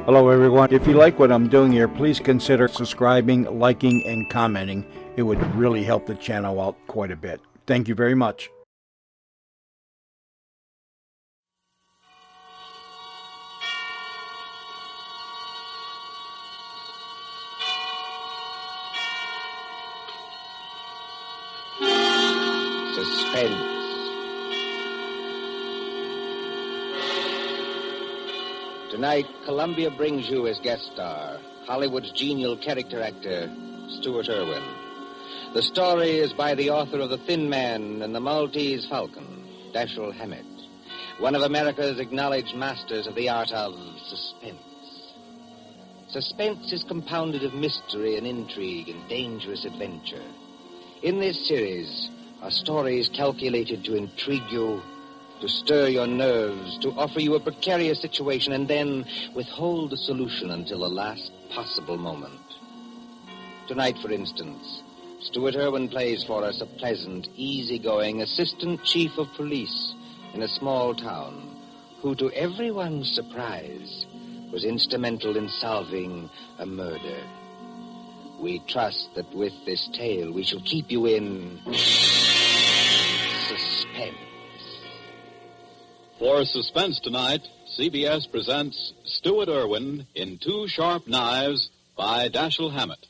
Hello, everyone. If you like what I'm doing here, please consider subscribing, liking, and commenting. It would really help the channel out quite a bit. Thank you very much. Suspense. Tonight, Columbia brings you as guest star Hollywood's genial character actor, Stuart Irwin. The story is by the author of The Thin Man and the Maltese Falcon, Dashiell Hammett, one of America's acknowledged masters of the art of suspense. Suspense is compounded of mystery and intrigue and dangerous adventure. In this series are stories calculated to intrigue you, to stir your nerves, to offer you a precarious situation, and then withhold the solution until the last possible moment. Tonight, for instance, Stuart Irwin plays for us a pleasant, easygoing assistant chief of police in a small town who, to everyone's surprise, was instrumental in solving a murder. We trust that with this tale we shall keep you in suspense. For Suspense tonight, CBS presents Stuart Irwin in Two Sharp Knives by Dashiell Hammett.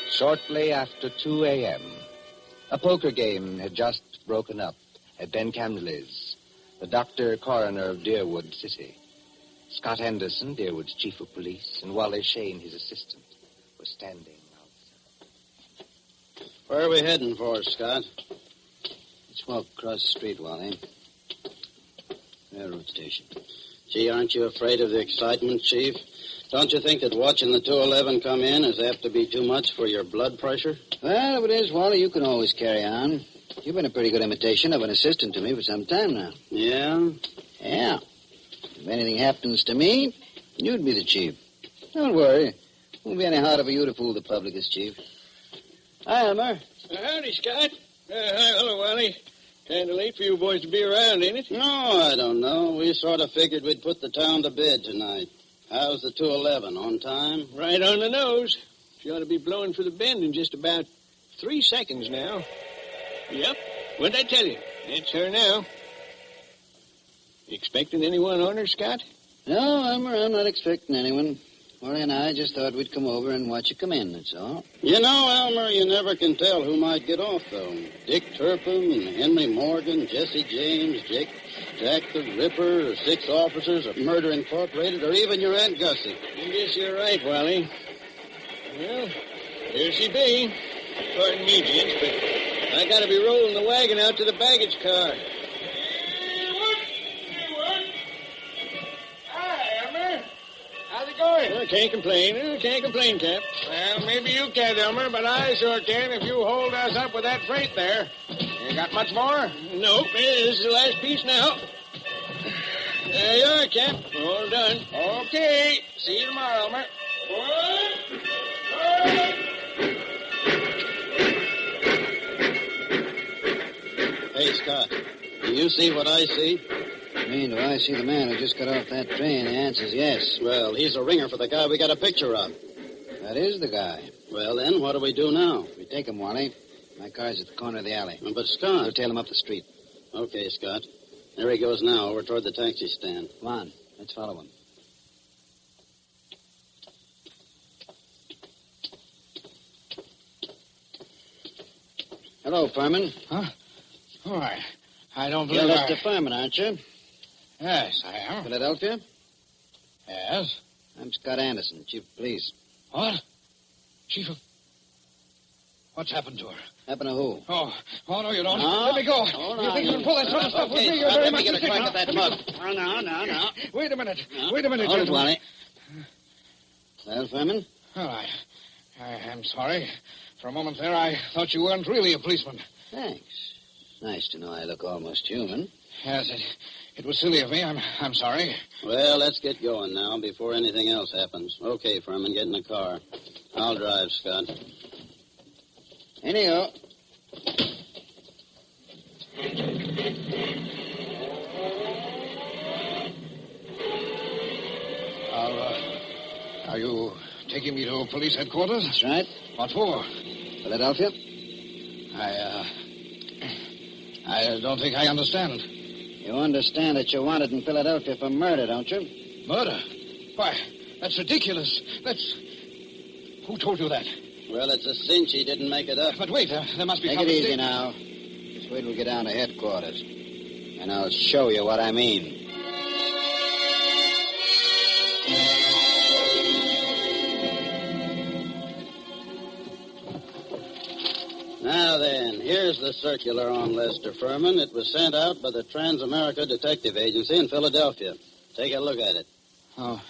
Shortly after 2 a.m., a poker game had just broken up at Ben Camberley's, the doctor coroner of Deerwood City. Scott Anderson, Deerwood's chief of police, and Wally Shane, his assistant, were standing outside. Where are we heading for, Scott? Let's walk across the street, Wally. Railroad station. Gee, aren't you afraid of the excitement, Chief? Don't you think that watching the 211 come in is apt to be too much for your blood pressure? Well, if it is, Wally, you can always carry on. You've been a pretty good imitation of an assistant to me for some time now. Yeah? Yeah. If anything happens to me, you'd be the chief. Don't worry. Won't be any harder for you to fool the public as chief. Hi, Elmer. Howdy, Scott. Hi, hello, Wally. Kind of late for you boys to be around, ain't it? No, I don't know. We sort of figured we'd put the town to bed tonight. How's the 211? On time? Right on the nose. She ought to be blowing for the bend in just about 3 seconds now. Yep. What'd I tell you? It's her now. Expecting anyone on her, Scott? No, Elmer, I'm not expecting anyone. Wally and I just thought we'd come over and watch you come in, that's all. You know, Elmer, you never can tell who might get off, though. Dick Turpin, Henry Morgan, Jesse James, Jack the Ripper, or 6 officers of Murder Incorporated, or even your Aunt Gussie. I guess you're right, Wally. Well, here she be. Pardon me, gents, but I gotta be rolling the wagon out to the baggage car. Hi, Elmer. How's it going? Well, can't complain, Cap. Well, maybe you can't, Elmer, but I sure can if you hold us up with that freight there. You got much more? Nope, this is the last piece now. There you are, Cap. All done. Okay. See you tomorrow, Elmer. Hey, Scott, do you see what I see? I mean, do I see the man who just got off that train? The answer's yes. Well, he's a ringer for the guy we got a picture of. That is the guy. Well, then, what do we do now? We take him, Wally. My car's at the corner of the alley. But, Scott... We'll tail him up the street. Okay, Scott. There he goes now, over toward the taxi stand. Come on. Let's follow him. Hello, Furman. Huh? Oh, I don't believe You're Mr. Furman, aren't you? Yes, I am. Philadelphia? Yes. I'm Scott Anderson, Chief of Police. What? Chief of... What's happened to her? Happened to who? Oh, no, you don't. No? Let me go. Hold You on. think you can pull that sort of stuff with Okay, me? You're Scott, very let me much get a crack at that mug. No. Wait a minute. No. Wait a minute, Hold it, gentlemen. Wally. Well, Furman? Well, I'm sorry. For a moment there, I thought you weren't really a policeman. Thanks. Nice to know I look almost human. Yes, it was silly of me. I'm sorry. Well, let's get going now before anything else happens. Okay, Furman, get in the car. I'll drive, Scott. In you go. Are you taking me to police headquarters? That's right. What for? Philadelphia? I don't think I understand. You understand that you're wanted in Philadelphia for murder, don't you? Murder? Why, that's ridiculous. Who told you that? Well, it's a cinch he didn't make it up. But wait, there must be Take some it easy mistake. now. Just wait till we get down to headquarters. And I'll show you what I mean. Now then, here's the circular on Lester Furman. It was sent out by the Transamerica Detective Agency in Philadelphia. Take a look at it. Oh,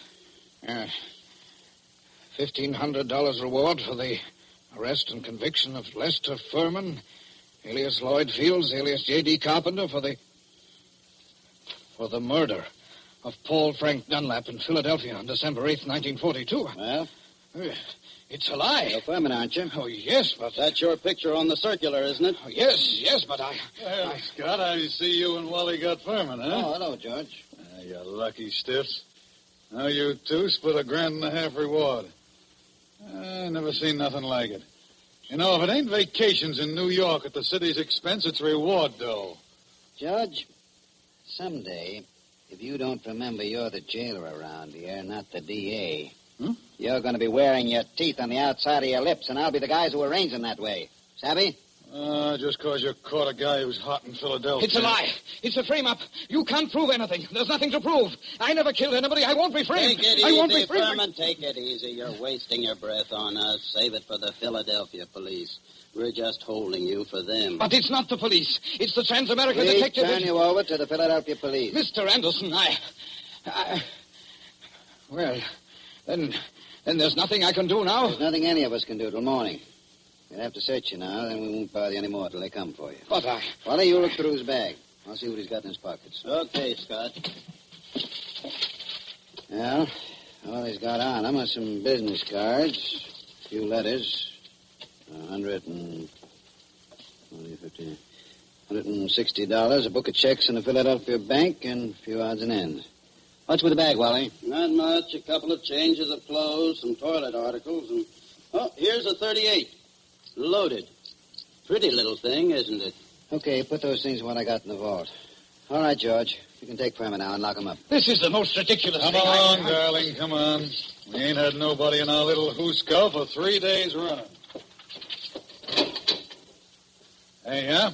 $1,500 reward for the arrest and conviction of Lester Furman, alias Lloyd Fields, alias J.D. Carpenter, for the murder of Paul Frank Dunlap in Philadelphia on December 8th, 1942. Well, It's a lie. you're Furman, aren't you? Oh, yes, but... That's your picture on the circular, isn't it? Oh, yes, but I... Well, Scott, I see you and Wally got Furman, huh? Oh, hello, George. You lucky stiffs. Now you two split $1.50 reward. I never seen nothing like it. You know, if it ain't vacations in New York at the city's expense, it's reward dough. George, someday, if you don't remember you're the jailer around here, not the D.A., you're going to be wearing your teeth on the outside of your lips, and I'll be the guys who arrange them that way. Savvy? Just because you caught a guy who's hot in Philadelphia. It's a lie. It's a frame-up. You can't prove anything. There's nothing to prove. I never killed anybody. I won't be framed. Take it I won't be easy, framed. Furman. Take it easy. You're wasting your breath on us. Save it for the Philadelphia police. We're just holding you for them. But it's not the police. It's the Transamerica We Detective... turn you over to the Philadelphia police. Mr. Anderson, Well, then there's nothing I can do now. There's nothing any of us can do till morning. We'll have to search you now, then we won't bother you anymore till they come for you. But Wally, you look through his bag. I'll see what he's got in his pockets. Okay, Scott. Well, all he's got on him are some business cards, a few letters, $160, a book of checks in a Philadelphia bank, and a few odds and ends. What's with the bag, Wally? Not much. A couple of changes of clothes, some toilet articles, and... Oh, here's a 38. Loaded. Pretty little thing, isn't it? Okay, put those things in what I got in the vault. All right, George. You can take Furman now and lock him up. this is the most ridiculous Come thing along, darling, come on. We ain't had nobody in our little hooskull for 3 days running. Hey, huh?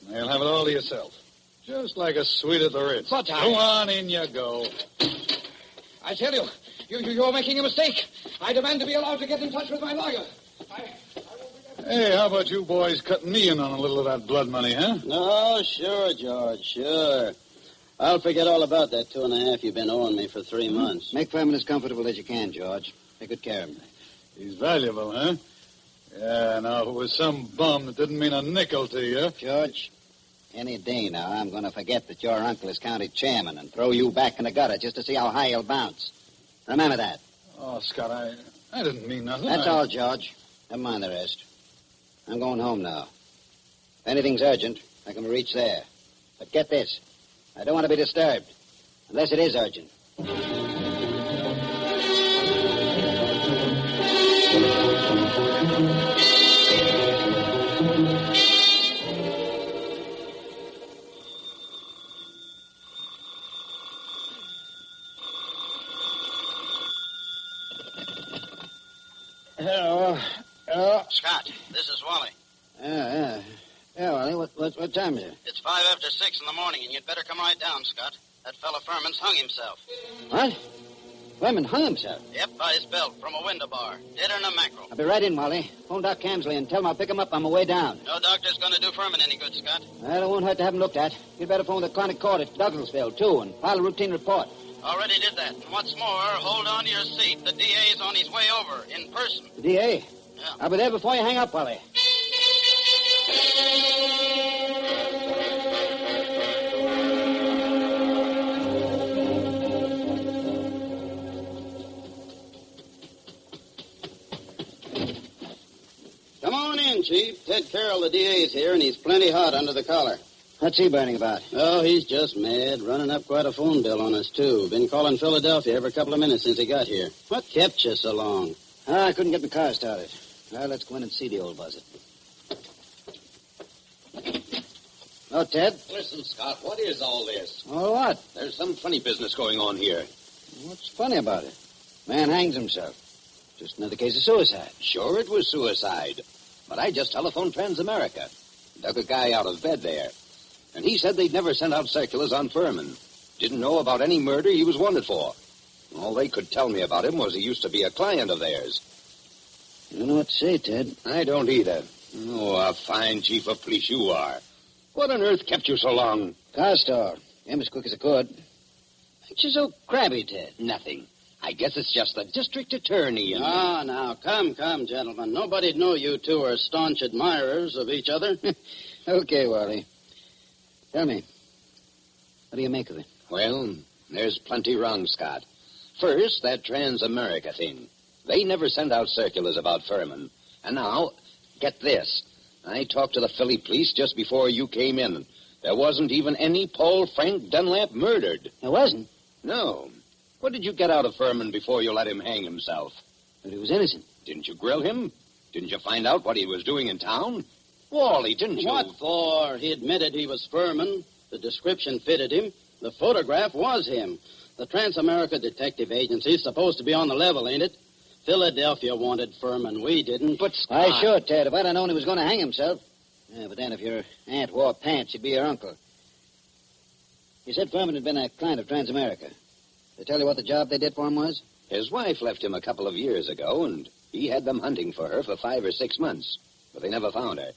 You'll have it all to yourself. Just like a suite at the Ritz. But Go on, in you go. I tell you, you're making a mistake. I demand to be allowed to get in touch with my lawyer. Hey, how about you boys cutting me in on a little of that blood money, huh? No, sure, George, sure. I'll forget all about that 2.5 you've been owing me for 3 months. Make Furman as comfortable as you can, George. Take good care of him. He's valuable, huh? Yeah, now, if it was some bum that didn't mean a nickel to you... George, any day now, I'm going to forget that your uncle is county chairman and throw you back in the gutter just to see how high you'll bounce. Remember that. Oh, Scott, I didn't mean nothing. That's all, George. Never mind the rest. I'm going home now. If anything's urgent, I can reach there. But get this. I don't want to be disturbed. Unless it is urgent. Hello. Scott, this is Wally. Yeah, Wally, what time is it? It's 5 after 6 in the morning, and you'd better come right down, Scott. That fella Furman's hung himself. What? Furman hung himself? Yep, by his belt from a window bar. Deader than a mackerel. I'll be right in, Wally. Phone Doc Camsley and tell him I'll pick him up on my way down. No doctor's going to do Furman any good, Scott. Well, it won't hurt to have him looked at. You'd better phone the county court at Douglasville, too, and file a routine report. Already did that. And what's more, hold on to your seat. The DA's on his way over, in person. The DA? Yeah. I'll be there before you hang up, Wally. Come on in, Chief. Ted Carroll, the DA's here, and he's plenty hot under the collar. What's he burning about? Oh, he's just mad. Running up quite a phone bill on us, too. Been calling Philadelphia every couple of minutes since he got here. What kept you so long? I couldn't get the car started. Well, let's go in and see the old buzzard. Oh, Ted? Listen, Scott, what is all this? Oh, what? There's some funny business going on here. What's funny about it? Man hangs himself. Just another case of suicide. Sure, it was suicide. But I just telephoned Transamerica. Dug a guy out of bed there. And he said they'd never sent out circulars on Furman. Didn't know about any murder he was wanted for. All they could tell me about him was he used to be a client of theirs. You don't know what to say, Ted. I don't either. Oh, a fine chief of police you are. What on earth kept you so long? Car store. Came as quick as I could. Aren't you so crabby, Ted? Nothing. I guess it's just the district attorney and... Now, come, gentlemen. Nobody'd know you two are staunch admirers of each other. Okay, Wally. Tell me, what do you make of it? Well, there's plenty wrong, Scott. First, that Transamerica thing. They never sent out circulars about Furman. And now, get this. I talked to the Philly police just before you came in. There wasn't even any Paul Frank Dunlap murdered. There wasn't? No. What did you get out of Furman before you let him hang himself? But he was innocent. Didn't you grill him? Didn't you find out what he was doing in town? Wally, didn't you? What for? He admitted he was Furman. The description fitted him. The photograph was him. The Transamerica Detective Agency's supposed to be on the level, ain't it? Philadelphia wanted Furman. We didn't. But Why, sure, Ted. If I'd have known he was going to hang himself. Yeah, but then if your aunt wore pants, she'd be your uncle. You said Furman had been a client of Transamerica. They tell you what the job they did for him was? His wife left him a couple of years ago, and he had them hunting for her for 5 or 6 months. But they never found her.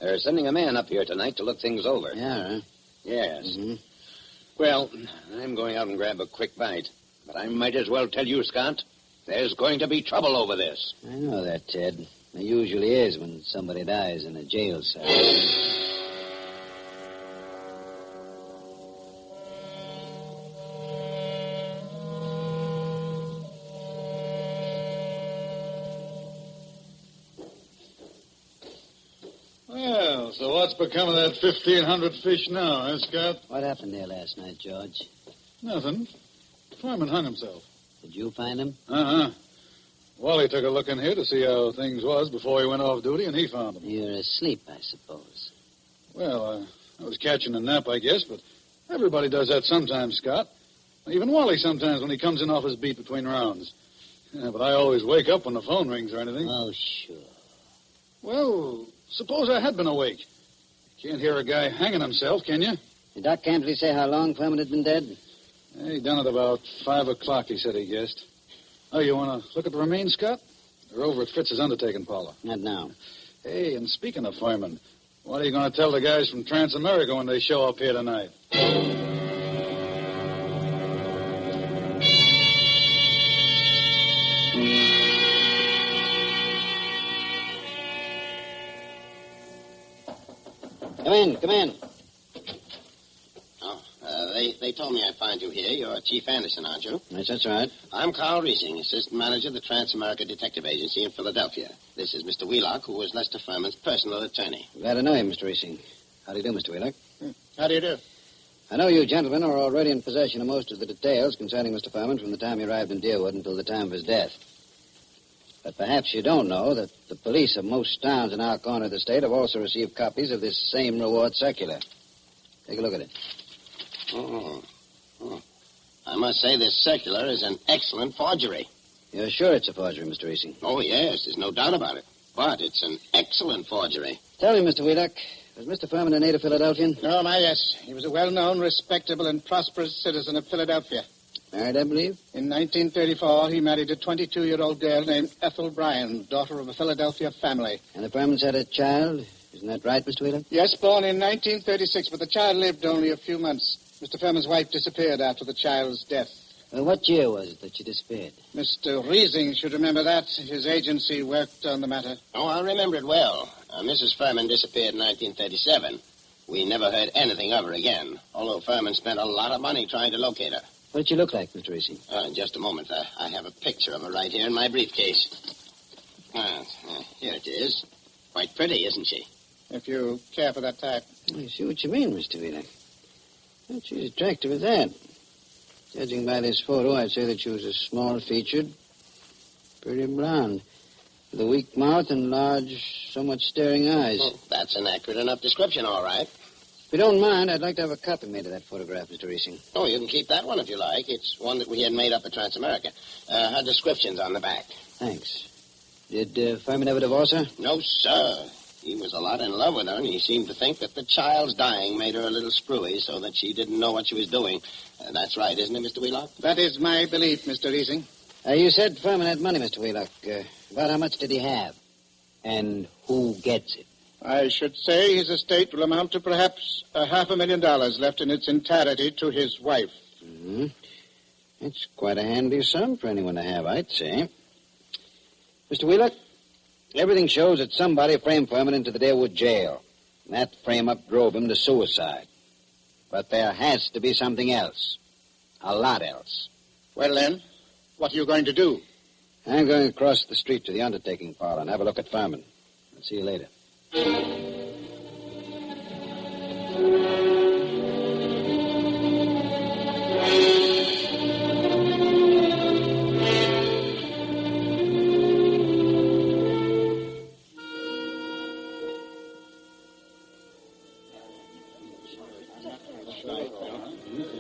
They're sending a man up here tonight to look things over. Yeah, huh? Yes. Mm-hmm. Well, I'm going out and grab a quick bite. But I might as well tell you, Scott, there's going to be trouble over this. I know that, Ted. There usually is when somebody dies in a jail cell. Well, so what's become of that 1,500 fish now, eh, Scott? What happened there last night, George? Nothing. Furman hung himself. Did you find him? Uh-huh. Wally took a look in here to see how things was before he went off duty, and he found him. You were asleep, I suppose. Well, I was catching a nap, I guess, but everybody does that sometimes, Scott. Even Wally sometimes when he comes in off his beat between rounds. Yeah, but I always wake up when the phone rings or anything. Oh, sure. Well, suppose I had been awake. Can't hear a guy hanging himself, can you? Did Doc Campley say how long Furman had been dead? He done it about 5 o'clock, he said he guessed. Oh, you want to look at the remains, Scott? They're over at Fritz's undertaking parlor. Not now. Hey, and speaking of firemen, what are you going to tell the guys from Transamerica when they show up here tonight? Come in. Oh, they told me I'd find you here. You're Chief Anderson, aren't you? Yes, that's right. I'm Carl Riesing, assistant manager of the Transamerica Detective Agency in Philadelphia. This is Mr. Wheelock, who was Lester Furman's personal attorney. Glad to know you, Mr. Reesing. How do you do, Mr. Wheelock? How do you do? I know you gentlemen are already in possession of most of the details concerning Mr. Furman from the time he arrived in Deerwood until the time of his death. But perhaps you don't know that the police of most towns in our corner of the state have also received copies of this same reward circular. Take a look at it. Oh. I must say this circular is an excellent forgery. You're sure it's a forgery, Mr. Reesing? Oh, yes, there's no doubt about it. But it's an excellent forgery. Tell me, Mr. Wheelock, was Mr. Furman a native Philadelphian? Oh, my, yes. He was a well-known, respectable, and prosperous citizen of Philadelphia. Married, I believe? In 1934, he married a 22-year-old girl named Ethel Bryan, daughter of a Philadelphia family. And the Furmans had a child? Isn't that right, Mr. Wheelock? Yes, born in 1936, but the child lived only a few months. Mr. Furman's wife disappeared after the child's death. Well, what year was it that she disappeared? Mr. Riesing should remember that. His agency worked on the matter. Oh, I remember it well. Mrs. Furman disappeared in 1937. We never heard anything of her again, although Furman spent a lot of money trying to locate her. What did she look like, Mr. Reesing? In just a moment. I have a picture of her right here in my briefcase. Here it is. Quite pretty, isn't she? if you care for that type. I see what you mean, Mr. Wheeler. Well, she's attractive as that. Judging by this photo, I'd say that she was a small-featured, pretty blonde, with a weak mouth and large, somewhat staring eyes. Well, that's an accurate enough description, all right. If you don't mind, I'd like to have a copy made of that photograph, Mr. Reesing. Oh, you can keep that one if you like. It's one that we had made up at Transamerica. Her description's on the back. Thanks. Did Furman ever divorce her? No, sir. He was a lot in love with her, and he seemed to think that the child's dying made her a little screwy so that she didn't know what she was doing. That's right, isn't it, Mr. Wheelock? That is my belief, Mr. Reesing. You said Furman had money, Mr. Wheelock. About how much did he have? And who gets it? I should say his estate will amount to perhaps $500,000 left in its entirety to his wife. Mm-hmm. It's quite a handy sum for anyone to have, I'd say. Mr. Wheelock, everything shows that somebody framed Furman into the Darewood jail. And that frame-up drove him to suicide. But there has to be something else. A lot else. Well, then, what are you going to do? I'm going across the street to the undertaking parlor and have a look at Furman. I'll see you later.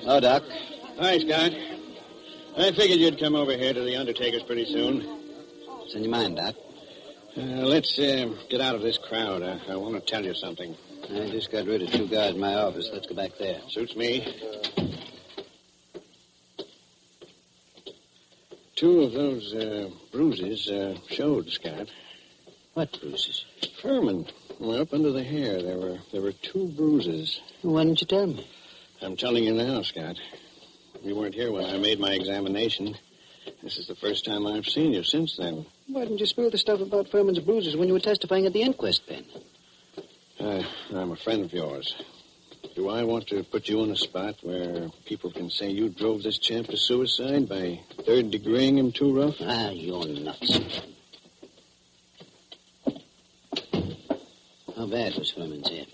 Hello, Doc. Hi, Scott. I figured you'd come over here to the undertaker's pretty soon. What's in your mind, Doc? Let's get out of this crowd. I want to tell you something. I just got rid of 2 guys in my office. Let's go back there. Suits me. 2 of those bruises showed, Scott. What bruises? Furman. Well, up under the hair, there were 2 bruises. Why didn't you tell me? I'm telling you now, Scott. You weren't here when I made my examination. This is the first time I've seen you since then. Why didn't you spill the stuff about Furman's bruises when you were testifying at the inquest, Ben? I'm a friend of yours. Do I want to put you in a spot where people can say you drove this champ to suicide by third-degreeing him too rough? You're nuts. How bad was Furman's head?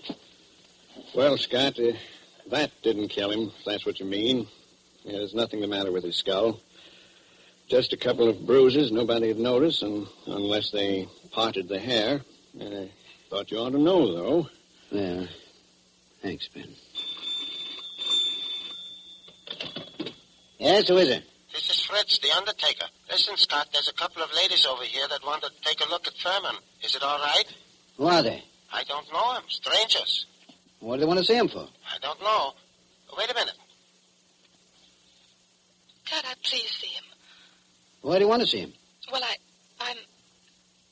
Well, Scott, that didn't kill him, if that's what you mean. There's nothing the matter with his skull. Just a couple of bruises nobody'd notice, and unless they parted the hair. Thought you ought to know, though. Well, thanks, Ben. Yes, who is it? This is Fritz, the undertaker. Listen, Scott, there's a couple of ladies over here that want to take a look at Furman. Is it all right? Who are they? I don't know them. Strangers. What do they want to see him for? I don't know. Wait a minute. Can't I please see him? Why do you want to see him? Well, I'm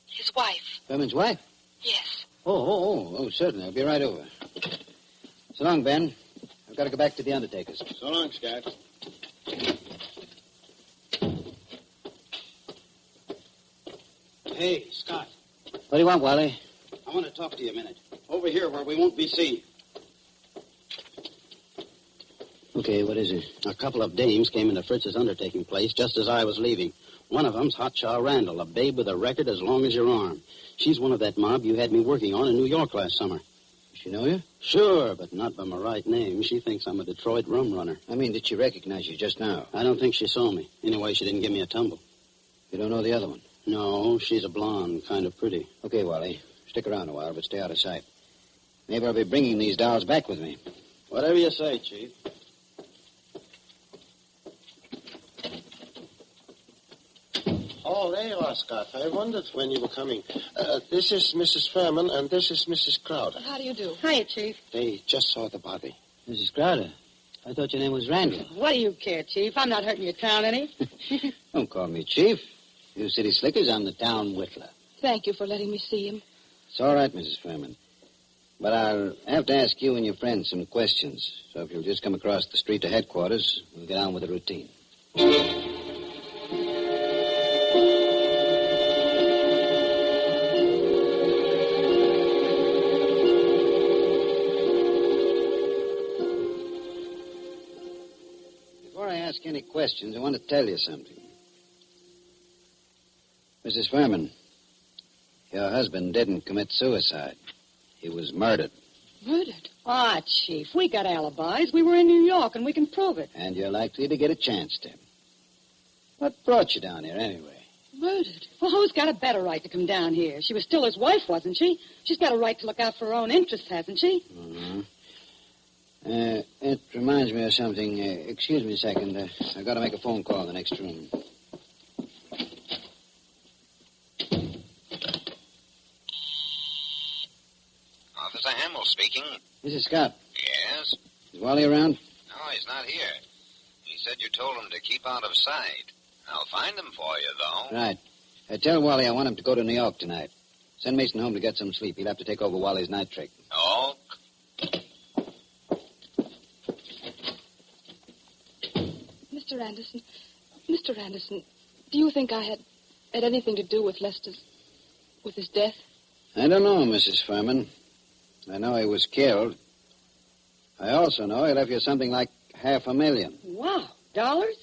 his wife. Furman's wife? Yes. Oh, certainly. I'll be right over. So long, Ben. I've got to go back to the undertaker's. So long, Scott. Hey, Scott. What do you want, Wally? I want to talk to you a minute. Over here where we won't be seen. Okay, what is it? A couple of dames came into Fritz's undertaking place just as I was leaving. One of them's Hotshot Randall, a babe with a record as long as your arm. She's one of that mob you had me working on in New York last summer. Does she know you? Sure, but not by my right name. She thinks I'm a Detroit rum runner. I mean, did she recognize you just now? I don't think she saw me. Anyway, she didn't give me a tumble. You don't know the other one? No, she's a blonde, kind of pretty. Okay, Wally. Stick around a while, but stay out of sight. Maybe I'll be bringing these dolls back with me. Whatever you say, Chief. Oh, there you are, Scott. I wondered when you were coming. This is Mrs. Furman, and this is Mrs. Crowder. How do you do? Hiya, Chief. They just saw the body. Mrs. Crowder, I thought your name was Randall. What do you care, Chief? I'm not hurting your town any. Don't call me Chief. You city slickers, I'm the town whittler. Thank you for letting me see him. It's all right, Mrs. Furman. But I'll have to ask you and your friends some questions. So if you'll just come across the street to headquarters, we'll get on with the routine. Before I ask any questions, I want to tell you something. Mrs. Furman, your husband didn't commit suicide. He was murdered. Murdered? Ah, Chief, we got alibis. We were in New York, and we can prove it. And you're likely to get a chance to. What brought you down here, anyway? Murdered? Well, who's got a better right to come down here? She was still his wife, wasn't she? She's got a right to look out for her own interests, hasn't she? Mm-hmm. It reminds me of something. Excuse me a second. I've got to make a phone call in the next room. Officer Hamill speaking. This is Scott. Yes? Is Wally around? No, he's not here. He said you told him to keep out of sight. I'll find him for you, though. Right. Tell Wally I want him to go to New York tonight. Send Mason home to get some sleep. He'll have to take over Wally's night trick. Oh? Mr. Anderson, do you think I had anything to do with with his death? I don't know, Mrs. Furman. I know he was killed. I also know he left you something like $500,000. Wow. Dollars?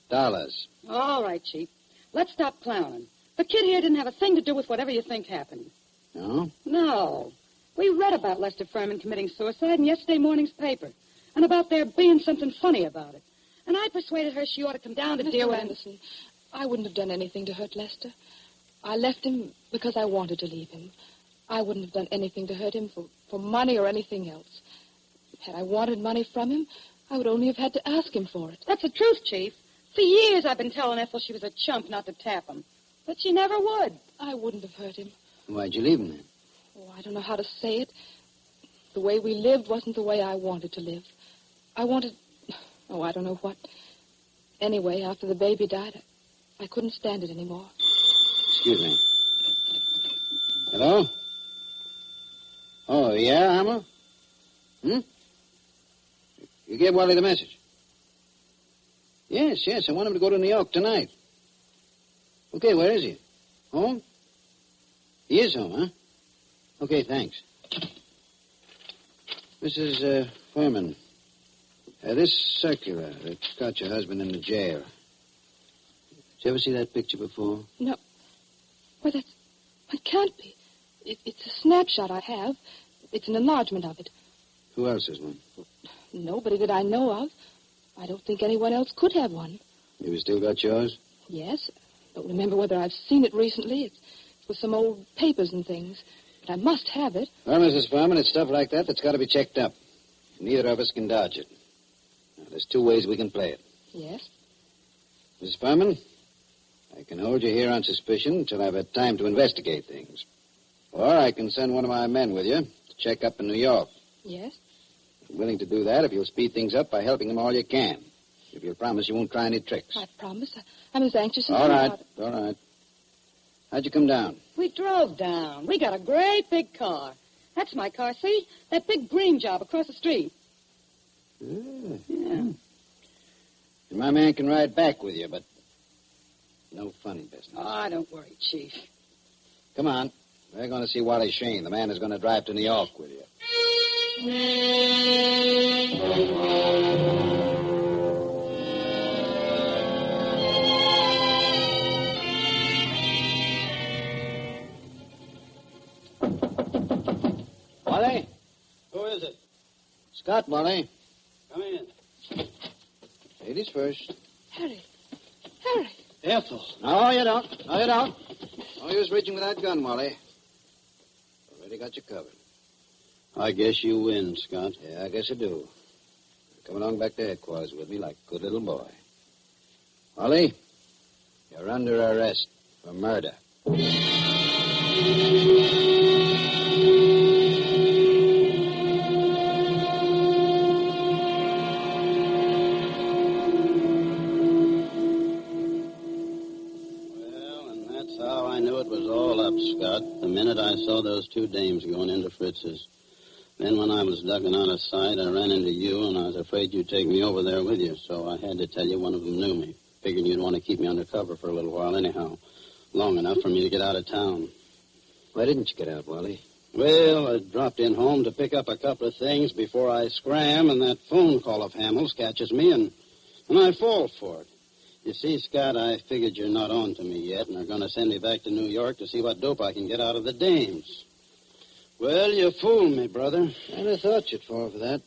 Dollars. All right, Chief. Let's stop clowning. The kid here didn't have a thing to do with whatever you think happened. No? No. We read about Lester Furman committing suicide in yesterday morning's paper, and about there being something funny about it. And I persuaded her she ought to come down to deal with Anderson. I wouldn't have done anything to hurt Lester. I left him because I wanted to leave him. I wouldn't have done anything to hurt him for money or anything else. Had I wanted money from him, I would only have had to ask him for it. That's the truth, Chief. For years I've been telling Ethel she was a chump not to tap him. But she never would. I wouldn't have hurt him. Why'd you leave him then? Oh, I don't know how to say it. The way we lived wasn't the way I wanted to live. I wanted... Oh, I don't know what. Anyway, after the baby died, I couldn't stand it anymore. Excuse me. Hello? Oh, yeah, Hammer? You gave Wally the message? Yes, I want him to go to New York tonight. Okay, where is he? Home? He is home, huh? Okay, thanks. Mrs. Furman, this circular that got your husband in the jail. Did you ever see that picture before? No. Well, that can't be. It's a snapshot I have. It's an enlargement of it. Who else has one? Nobody that I know of. I don't think anyone else could have one. You still got yours? Yes. Don't remember whether I've seen it recently. It's with some old papers and things. But I must have it. Well, Mrs. Furman, it's stuff like that's got to be checked up. Neither of us can dodge it. Now, there's two ways we can play it. Yes? Mrs. Furman, I can hold you here on suspicion until I've had time to investigate things. Or I can send one of my men with you to check up in New York. Yes? I'm willing to do that if you'll speed things up by helping them all you can. If you'll promise you won't try any tricks. I promise. I'm as anxious as All right, about it. all right. How'd you come down? We drove down. We got a great big car. That's my car, see? That big green job across the street. Yeah. And my man can ride back with you, but no funny business. Oh, don't worry, Chief. Come on. We're going to see Wally Shane, the man who's going to drive to New York with you. Wally? Who is it? Scott, Wally. Come in. Ladies first. Harry. Ethel. No, you don't. No, you don't. No use reaching with that gun, Wally. Already got you covered. I guess you win, Scott. Yeah, I guess I do. Come along back to headquarters with me like a good little boy. Wally, you're under arrest for murder. Scott, the minute I saw those two dames going into Fritz's. Then when I was ducking out of sight, I ran into you, and I was afraid you'd take me over there with you, so I had to tell you one of them knew me. Figuring you'd want to keep me under cover for a little while anyhow. Long enough for me to get out of town. Why didn't you get out, Wally? Well, I dropped in home to pick up a couple of things before I scram, and that phone call of Hamill's catches me, and I fall for it. You see, Scott, I figured you're not on to me yet and are going to send me back to New York to see what dope I can get out of the dames. Well, you fooled me, brother. Kind of thought you'd fall for that.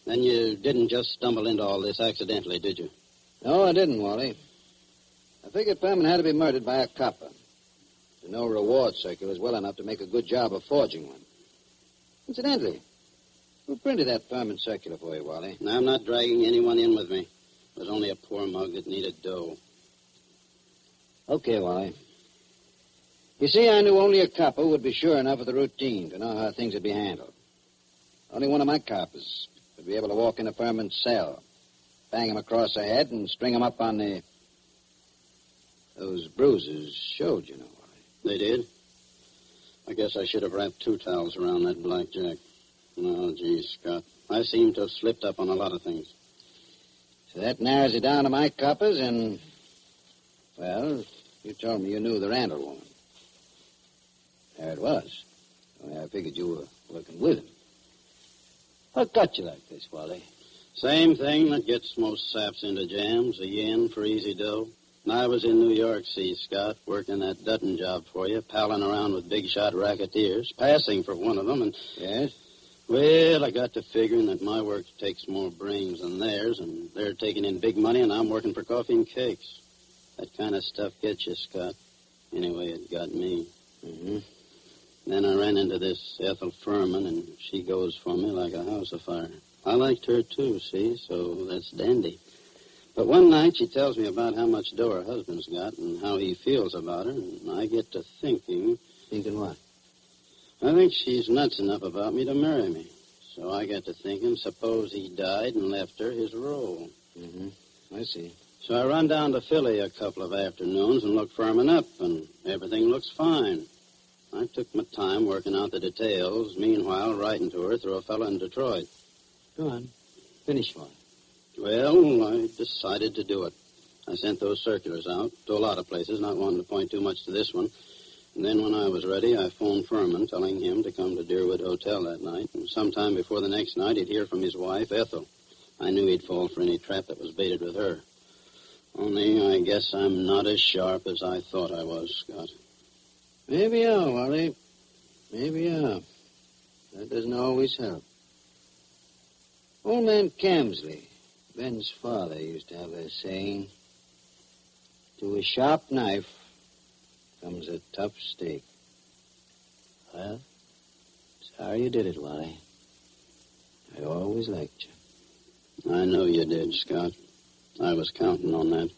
Then you didn't just stumble into all this accidentally, did you? No, I didn't, Wally. I figured Furman had to be murdered by a copper. The no reward circular is well enough to make a good job of forging one. Incidentally, who printed that Furman circular for you, Wally? Now, I'm not dragging anyone in with me. It was only a poor mug that needed dough. Okay, Wally. You see, I knew only a copper would be sure enough of the routine to know how things would be handled. Only one of my coppers would be able to walk into Furman's cell, bang him across the head, and string him up on the... Those bruises showed, you know, Wally. They did? I guess I should have wrapped 2 towels around that blackjack. Oh, gee, Scott. I seem to have slipped up on a lot of things. So that narrows it down to my coppers and... Well, you told me you knew the Randall woman. There it was. Only I figured you were working with him. What got you like this, Wally? Same thing that gets most saps into jams, a yen for easy dough. And I was in New York, see, Scott, working that Dutton job for you, palling around with big-shot racketeers, passing for one of them, and... Yes? Well, I got to figuring that my work takes more brains than theirs, and they're taking in big money, and I'm working for coffee and cakes. That kind of stuff gets you, Scott. Anyway, it got me. Mm-hmm. Then I ran into this Ethel Furman, and she goes for me like a house afire. I liked her, too, see, so that's dandy. But one night she tells me about how much dough her husband's got and how he feels about her, and I get to thinking... Thinking what? I think she's nuts enough about me to marry me. So I got to thinking, suppose he died and left her his role. Mm-hmm. I see. So I run down to Philly a couple of afternoons and look Furman up, and everything looks fine. I took my time working out the details, meanwhile writing to her through a fellow in Detroit. Go on. Finish one. Well, I decided to do it. I sent those circulars out to a lot of places, not wanting to point too much to this one. And then when I was ready, I phoned Furman, telling him to come to Deerwood Hotel that night. And sometime before the next night, he'd hear from his wife, Ethel. I knew he'd fall for any trap that was baited with her. Only I guess I'm not as sharp as I thought I was, Scott. Maybe you are, Wally. Maybe you are. That doesn't always help. Old man Camsley, Ben's father, used to have a saying, to a sharp knife comes a tough steak. Well, sorry you did it, Wally. I always liked you. I know you did, Scott. I was counting on that.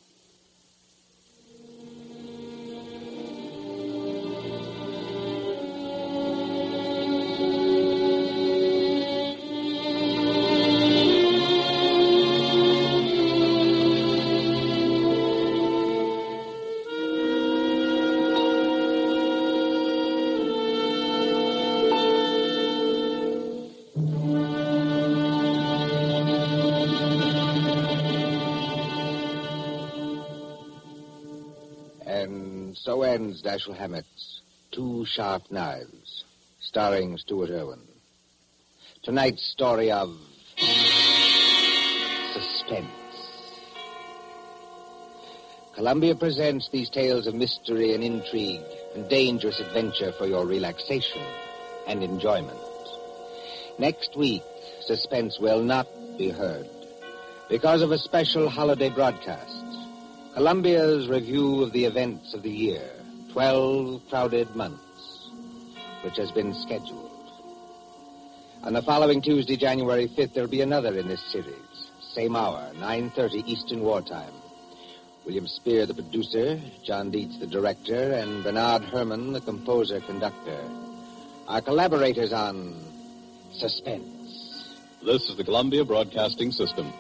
So ends Dashiell Hammett's 2 Sharp Knives, starring Stuart Irwin. Tonight's story of Suspense. Columbia presents these tales of mystery and intrigue and dangerous adventure for your relaxation and enjoyment. Next week, Suspense will not be heard because of a special holiday broadcast. Columbia's review of the events of the year, 12 crowded months, which has been scheduled. On the following Tuesday, January 5th, there'll be another in this series. Same hour, 9:30 Eastern Wartime. William Spear, the producer, John Dietz, the director, and Bernard Herrmann, the composer-conductor, are collaborators on Suspense. This is the Columbia Broadcasting System.